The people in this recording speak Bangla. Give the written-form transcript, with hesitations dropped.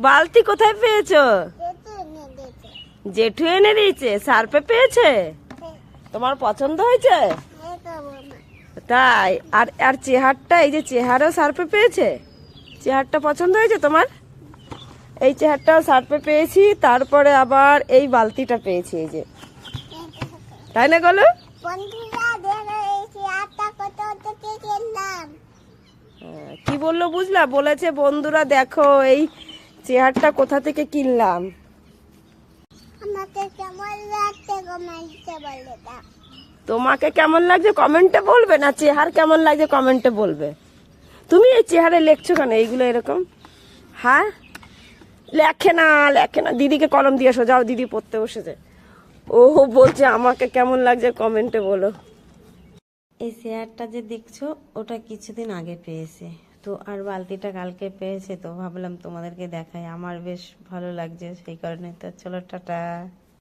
বালতি কোথায় পেয়েছো? জেঠু এনে দিয়েছে। সার্ফে পেয়েছে? তোমার পছন্দ হয়েছে? তাই? আর আর চেহারটা, এই যে চেহারাও সার্ফে পেয়েছে। চেহারটা পছন্দ হয়েছে তোমার? এই চেহারটাও সার্ফে পেয়েছি, তারপরে আবার এই বালতিটা পেয়েছি, এই যে, তাই না গলো? কি বললো বুঝলা? বলেছে বন্ধুরা দেখো এই চেহারটা কোথা থেকে কিনলাম। তোমাকে কেমন লাগছে কমেন্টে বলবে, না চেহার কেমন লাগছে কমেন্টে বলবে? তুমি এই চেহারে লেখছো কেন এইগুলো এরকম? হ্যাঁ, লেখে না, লেখে না। দিদিকে কলম দিয়ে এসো, যাও, দিদি পড়তে বসেছে। ও বলছে আমাকে কেমন লাগছে কমেন্টে বলো। এই চেয়ারটা যে দেখছো ওটা কিছুদিন আগে পেয়েছে তো, আর বালতিটা কালকে পেয়েছে, তো ভাবলাম তোমাদেরকে দেখাই। আমার বেশ ভালো লাগছে সেই কারণে। তো চলো, টাটা।